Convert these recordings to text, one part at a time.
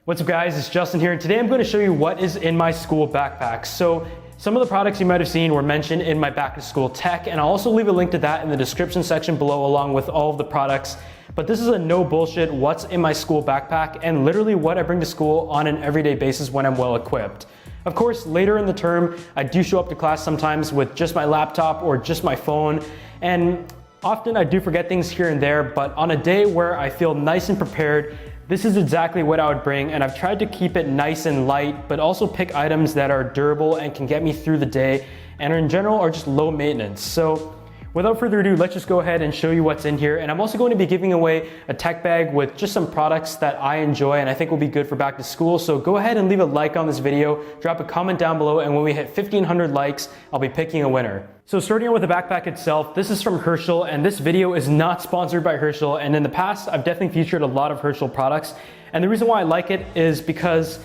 What's up guys, it's Justin here, and today I'm going to show you what is in my school backpack. So some of the products you might have seen were mentioned in my back to school tech, and I'll also leave a link to that in the description section below along with all of the products. But this is a no bullshit what's in my school backpack and literally what I bring to school on an everyday basis when I'm well equipped. Of course, later in the term, I do show up to class sometimes with just my laptop or just my phone, and often I do forget things here and there, but on a day where I feel nice and prepared, this is exactly what I would bring, and I've tried to keep it nice and light, but also pick items that are durable and can get me through the day and in general are just low maintenance. So without further ado, let's just go ahead and show you what's in here. And I'm also going to be giving away a tech bag with just some products that I enjoy and I think will be good for back to school. So go ahead and leave a like on this video, drop a comment down below, and when we hit 1,500 likes, I'll be picking a winner. So starting out with the backpack itself, this is from Herschel, and this video is not sponsored by Herschel. And in the past, I've definitely featured a lot of Herschel products. And the reason why I like it is because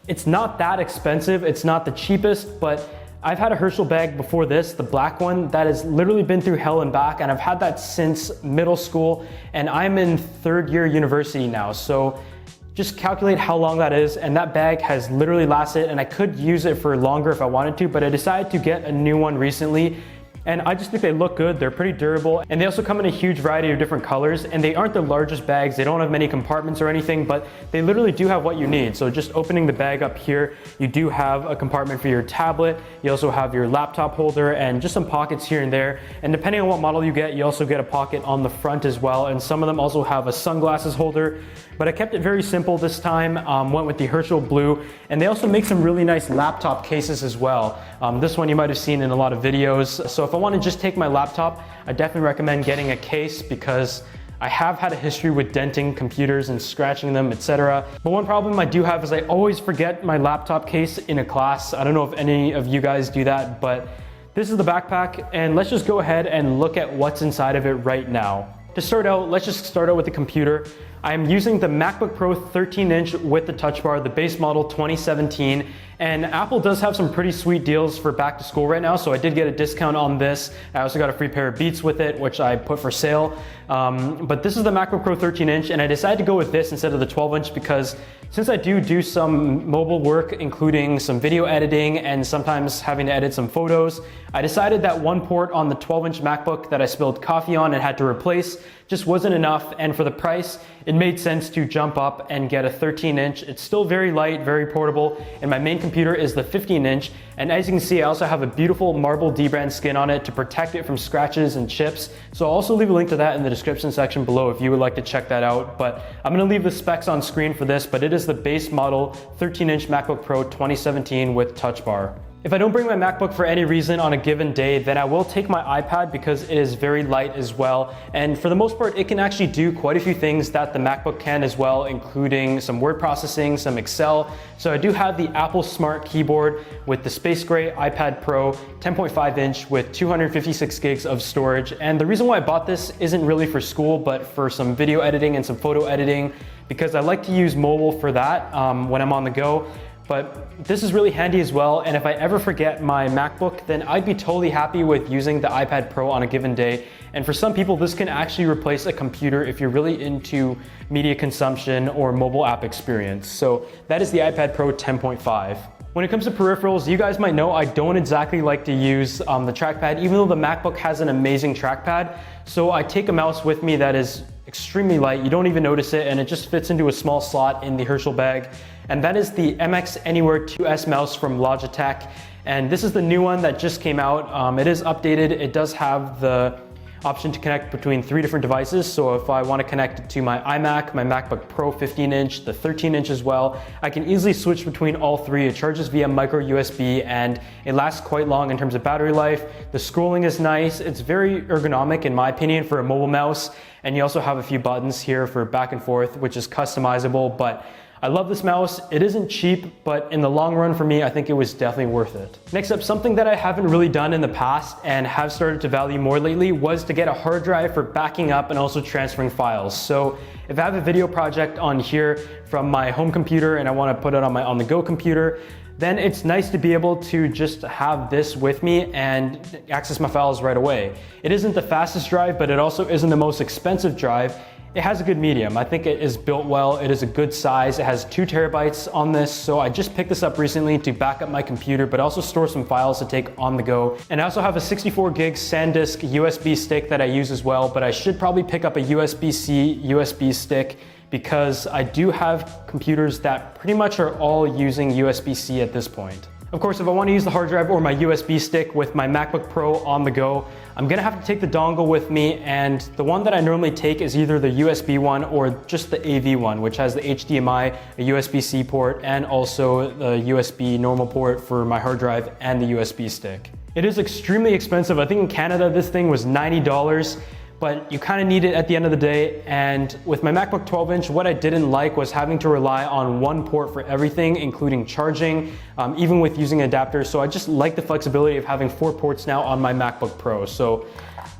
it's not that expensive. It's not the cheapest, but I've had a Herschel bag before this, the black one, that has literally been through hell and back, and I've had that since middle school, and I'm in third year university now. So just calculate how long that is, and that bag has literally lasted, and I could use it for longer if I wanted to, but I decided to get a new one recently. And I just think they look good, they're pretty durable, and they also come in a huge variety of different colors, and they aren't the largest bags, they don't have many compartments or anything, but they literally do have what you need. So just opening the bag up here, you do have a compartment for your tablet, you also have your laptop holder, and just some pockets here and there. And depending on what model you get, you also get a pocket on the front as well, and some of them also have a sunglasses holder. But I kept it very simple this time, went with the Herschel blue, and they also make some really nice laptop cases as well. This one you might have seen in a lot of videos. So if I want to just take my laptop, I definitely recommend getting a case because I have had a history with denting computers and scratching them, etc. But one problem I do have is I always forget my laptop case in a class. I don't know if any of you guys do that, but this is the backpack, and let's just go ahead and look at what's inside of it right now. To start out, let's just start out with the computer. I'm using the MacBook Pro 13-inch with the touch bar, the base model 2017, and Apple does have some pretty sweet deals for back to school right now, so I did get a discount on this. I also got a free pair of Beats with it, which I put for sale. But this is the MacBook Pro 13-inch, and I decided to go with this instead of the 12-inch because since I do some mobile work, including some video editing and sometimes having to edit some photos, I decided that one port on the 12-inch MacBook that I spilled coffee on and had to replace just wasn't enough, and for the price, it made sense to jump up and get a 13-inch. It's still very light, very portable, and my main computer is the 15-inch, and as you can see, I also have a beautiful marble dbrand skin on it to protect it from scratches and chips, so I'll also leave a link to that in the description section below if you would like to check that out. But I'm going to leave the specs on screen for this, but it is the base model 13-inch MacBook Pro 2017 with touch bar. If I don't bring my MacBook for any reason on a given day, then I will take my iPad because it is very light as well. And for the most part, it can actually do quite a few things that the MacBook can as well, including some word processing, some Excel. So I do have the Apple Smart Keyboard with the Space Gray iPad Pro 10.5-inch with 256 gigs of storage. And the reason why I bought this isn't really for school, but for some video editing and some photo editing, because I like to use mobile for that when I'm on the go. But this is really handy as well, and if I ever forget my MacBook, then I'd be totally happy with using the iPad Pro on a given day. And for some people, this can actually replace a computer if you're really into media consumption or mobile app experience. So that is the iPad Pro 10.5. When it comes to peripherals, you guys might know I don't exactly like to use the trackpad, even though the MacBook has an amazing trackpad. So I take a mouse with me that is extremely light, you don't even notice it, and it just fits into a small slot in the Herschel bag. And that is the MX Anywhere 2S mouse from Logitech. And this is the new one that just came out. It is updated. It does have the option to connect between 3 different devices. So if I want to connect it to my iMac, my MacBook Pro 15-inch, the 13-inch as well, I can easily switch between all 3. It charges via micro USB and it lasts quite long in terms of battery life. The scrolling is nice. It's very ergonomic in my opinion for a mobile mouse. And you also have a few buttons here for back and forth, which is customizable, but I love this mouse. It isn't cheap, but in the long run for me, I think it was definitely worth it. Next up, something that I haven't really done in the past and have started to value more lately was to get a hard drive for backing up and also transferring files. So if I have a video project on here from my home computer and I want to put it on my on-the-go computer, then it's nice to be able to just have this with me and access my files right away. It isn't the fastest drive, but it also isn't the most expensive drive. it has a good medium. I think it is built well. It is a good size. It has 2 terabytes on this. So I just picked this up recently to back up my computer, but also store some files to take on the go. And I also have a 64 gig SanDisk USB stick that I use as well, but I should probably pick up a USB-C USB stick because I do have computers that pretty much are all using USB-C at this point. Of course, if I want to use the hard drive or my USB stick with my MacBook Pro on the go, I'm gonna have to take the dongle with me, and the one that I normally take is either the USB one or just the AV one, which has the HDMI, a USB-C port, and also the USB normal port for my hard drive and the USB stick. It is extremely expensive. I think in Canada this thing was $90, but you kind of need it at the end of the day. And with my MacBook 12-inch, what I didn't like was having to rely on one port for everything, including charging, even with using adapters. So I just like the flexibility of having 4 ports now on my MacBook Pro. So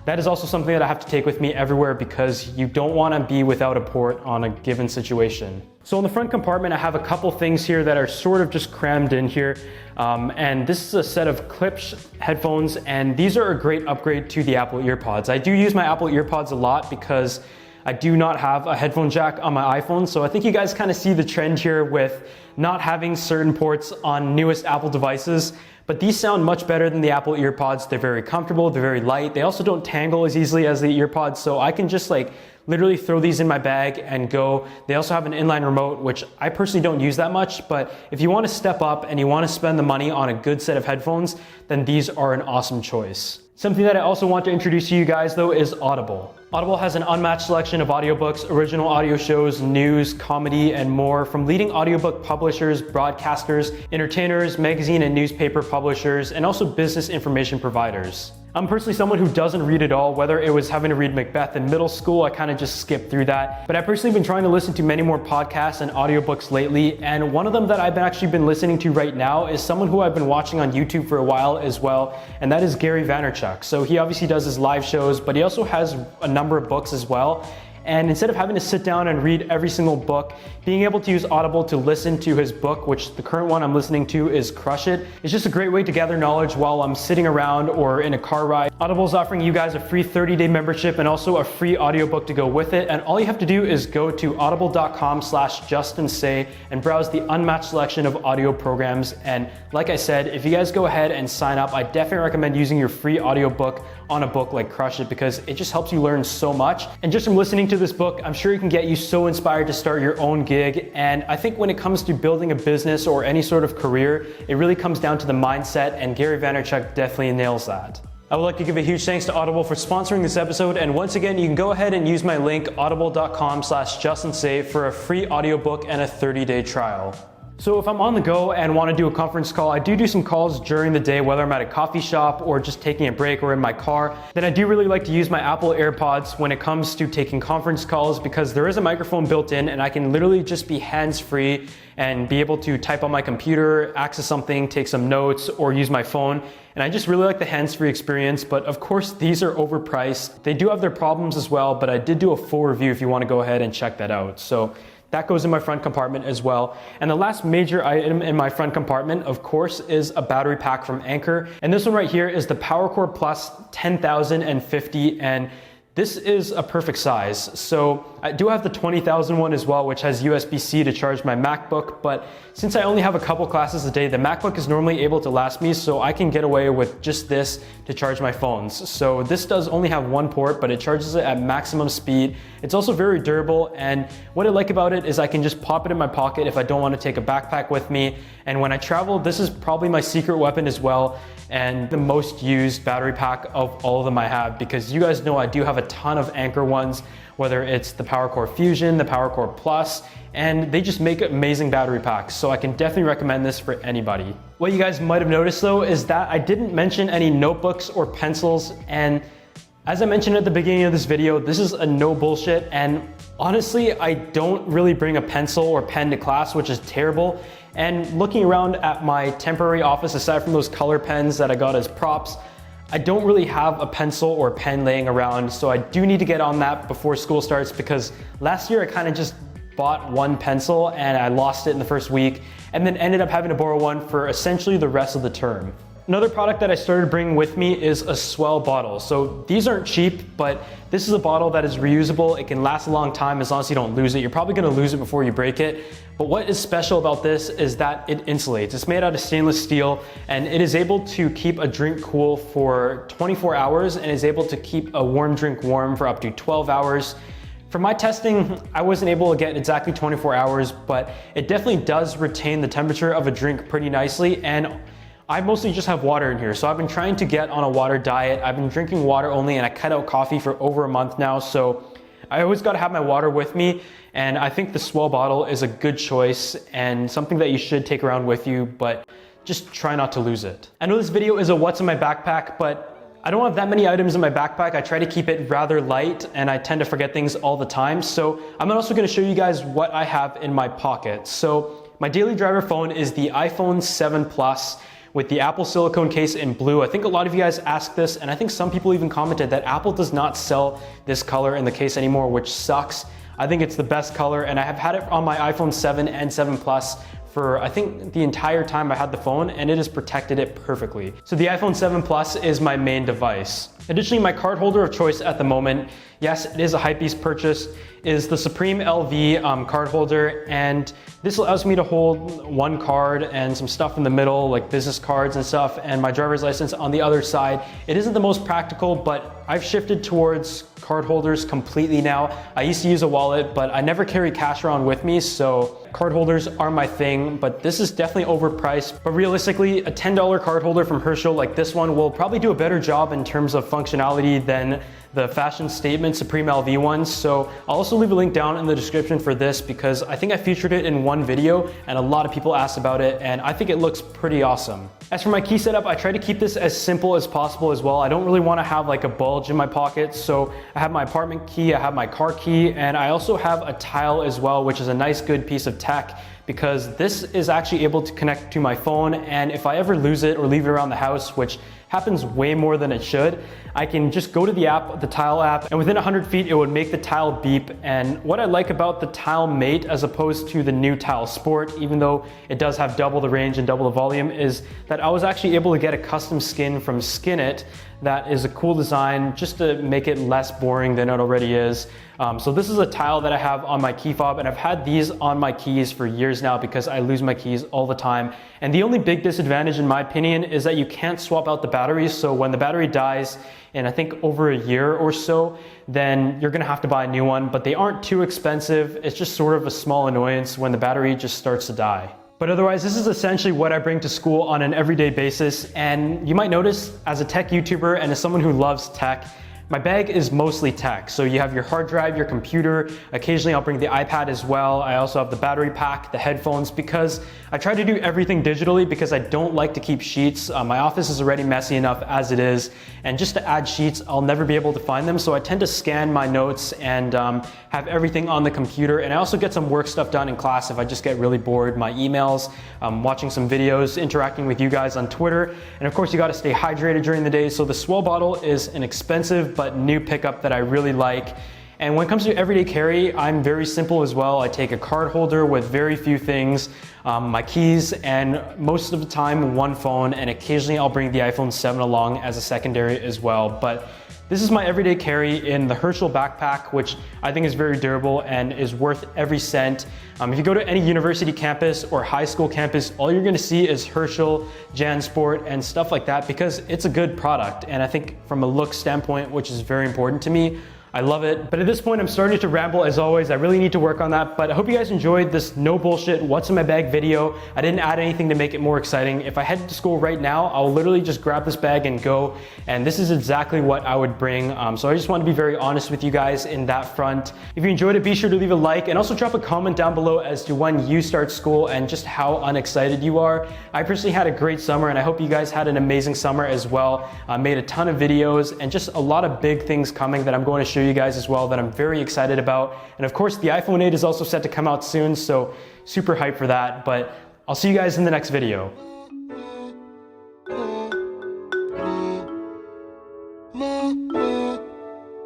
that is also something that I have to take with me everywhere because you don't want to be without a port on a given situation. So in the front compartment, I have a couple things here that are sort of just crammed in here. And this is a set of Klipsch headphones, and these are a great upgrade to the Apple EarPods. I do use my Apple EarPods a lot because I do not have a headphone jack on my iPhone. So I think you guys kind of see the trend here with not having certain ports on newest Apple devices. But these sound much better than the Apple EarPods. They're very comfortable, they're very light. They also don't tangle as easily as the EarPods, so I can just literally throw these in my bag and go. They also have an inline remote, which I personally don't use that much, but if you want to step up and you want to spend the money on a good set of headphones, then these are an awesome choice. Something that I also want to introduce to you guys though is Audible. Audible has an unmatched selection of audiobooks, original audio shows, news, comedy, and more from leading audiobook publishers, broadcasters, entertainers, magazine and newspaper publishers, and also business information providers. I'm personally someone who doesn't read at all. Whether it was having to read Macbeth in middle school, I kind of just skipped through that. But I've personally been trying to listen to many more podcasts and audiobooks lately, and one of them that I've actually been listening to right now is someone who I've been watching on YouTube for a while as well, and that is Gary Vaynerchuk. So he obviously does his live shows, but he also has a number of books as well. And instead of having to sit down and read every single book, being able to use Audible to listen to his book, which the current one I'm listening to is Crush It, is just a great way to gather knowledge while I'm sitting around or in a car ride. Audible is offering you guys a free 30-day membership and also a free audiobook to go with it. And all you have to do is go to audible.com/JustinSay and browse the unmatched selection of audio programs. And like I said, if you guys go ahead and sign up, I definitely recommend using your free audiobook on a book like Crush It because it just helps you learn so much. And just from listening to this book, I'm sure it can get you so inspired to start your own gig. And I think when it comes to building a business or any sort of career, it really comes down to the mindset, and Gary Vaynerchuk definitely nails that. I would like to give a huge thanks to Audible for sponsoring this episode, and once again, you can go ahead and use my link audible.com/JustinSay for a free audiobook and a 30-day trial. So if I'm on the go and want to do a conference call, I do some calls during the day, whether I'm at a coffee shop or just taking a break or in my car. Then I do really like to use my Apple AirPods when it comes to taking conference calls because there is a microphone built in and I can literally just be hands-free and be able to type on my computer, access something, take some notes, or use my phone. And I just really like the hands-free experience, but of course these are overpriced. They do have their problems as well, but I did do a full review if you want to go ahead and check that out. So that goes in my front compartment as well. And the last major item in my front compartment, of course, is a battery pack from Anker. And this one right here is the PowerCore Plus 10,050, and this is a perfect size. So I do have the 20,000 one as well, which has USB-C to charge my MacBook, but since I only have a couple classes a day, the MacBook is normally able to last me, so I can get away with just this to charge my phones. So this does only have one port, but it charges it at maximum speed. It's also very durable, and what I like about it is I can just pop it in my pocket if I don't want to take a backpack with me. And when I travel, this is probably my secret weapon as well, and the most used battery pack of all of them I have, because you guys know I do have a ton of Anker ones, whether it's the PowerCore Fusion, the PowerCore Plus, and they just make amazing battery packs. So I can definitely recommend this for anybody. What you guys might have noticed though is that I didn't mention any notebooks or pencils, and as I mentioned at the beginning of this video, this is a no bullshit, and honestly, I don't really bring a pencil or pen to class, which is terrible. And looking around at my temporary office, aside from those color pens that I got as props, I don't really have a pencil or pen laying around, so I do need to get on that before school starts, because last year I kind of just bought one pencil and I lost it in the first week and then ended up having to borrow one for essentially the rest of the term. Another product that I started bringing with me is a Swell bottle. So these aren't cheap, but this is a bottle that is reusable. It can last a long time as long as you don't lose it. You're probably gonna lose it before you break it. But what is special about this is that it insulates. It's made out of stainless steel, and it is able to keep a drink cool for 24 hours and is able to keep a warm drink warm for up to 12 hours. For my testing, I wasn't able to get exactly 24 hours, but it definitely does retain the temperature of a drink pretty nicely. And I mostly just have water in here. So I've been trying to get on a water diet. I've been drinking water only, and I cut out coffee for over a month now. So I always gotta have my water with me. And I think the Swell bottle is a good choice and something that you should take around with you, but just try not to lose it. I know this video is a what's in my backpack, but I don't have that many items in my backpack. I try to keep it rather light, and I tend to forget things all the time. So I'm also gonna show you guys what I have in my pocket. So my daily driver phone is the iPhone 7 Plus with the Apple silicone case in blue. I think a lot of you guys asked this, and I think some people even commented that Apple does not sell this color in the case anymore, which sucks. I think it's the best color, and I have had it on my iPhone 7 and 7 Plus for I think the entire time I had the phone, and it has protected it perfectly. So the iPhone 7 Plus is my main device. Additionally, my card holder of choice at the moment, yes, it is a Hypebeast purchase, is the Supreme LV card holder, and this allows me to hold one card and some stuff in the middle, like business cards and stuff, and my driver's license on the other side. It isn't the most practical, but I've shifted towards card holders completely now. I used to use a wallet, but I never carry cash around with me, so card holders are my thing, but this is definitely overpriced. But realistically, a $10 card holder from Herschel like this one will probably do a better job in terms of functionality than the fashion statement Supreme LV ones. So I'll also leave a link down in the description for this because I think I featured it in one video and a lot of people asked about it, and I think it looks pretty awesome. As for my key setup, I try to keep this as simple as possible as well. I don't really want to have like a bulge in my pocket. So I have my apartment key, I have my car key, and I also have a tile as well, which is a nice good piece of tech because this is actually able to connect to my phone, and if I ever lose it or leave it around the house, which happens way more than it should, I can just go to the app, the Tile app, and within 100 feet it would make the Tile beep. And what I like about the Tile Mate as opposed to the new Tile Sport, even though it does have double the range and double the volume, is that I was actually able to get a custom skin from Skinit that is a cool design just to make it less boring than it already is. So this is a tile that I have on my key fob, and I've had these on my keys for years now because I lose my keys all the time. And the only big disadvantage in my opinion is that you can't swap out the batteries. So when the battery dies in I think over a year or so, then you're gonna have to buy a new one, but they aren't too expensive. It's just sort of a small annoyance when the battery just starts to die. But otherwise, this is essentially what I bring to school on an everyday basis. And you might notice as a tech YouTuber and as someone who loves tech, my bag is mostly tech. So you have your hard drive, your computer, occasionally I'll bring the iPad as well. I also have the battery pack, the headphones, because I try to do everything digitally because I don't like to keep sheets. My office is already messy enough as it is. And just to add sheets, I'll never be able to find them. So I tend to scan my notes and have everything on the computer. And I also get some work stuff done in class if I just get really bored. My emails, watching some videos, interacting with you guys on Twitter. And of course, you gotta stay hydrated during the day. So the Swell bottle is an expensive but new pickup that I really like. And when it comes to everyday carry, I'm very simple as well. I take a card holder with very few things, my keys, and most of the time one phone, and occasionally I'll bring the iPhone 7 along as a secondary as well. But this is my everyday carry in the Herschel backpack, which I think is very durable and is worth every cent. If you go to any university campus or high school campus, all you're gonna see is Herschel, JanSport, and stuff like that because it's a good product. And I think from a look standpoint, which is very important to me, I love it. But at this point, I'm starting to ramble as always. I really need to work on that, but I hope you guys enjoyed this no bullshit, what's in my bag video. I didn't add anything to make it more exciting. If I head to school right now, I'll literally just grab this bag and go, and this is exactly what I would bring. So I just want to be very honest with you guys in that front. If you enjoyed it, be sure to leave a like and also drop a comment down below as to when you start school and just how unexcited you are. I personally had a great summer, and I hope you guys had an amazing summer as well. I made a ton of videos and just a lot of big things coming that I'm going to show you guys as well that I'm very excited about. And of course, the iPhone 8 is also set to come out soon, so super hyped for that. But I'll see you guys in the next video.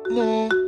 No.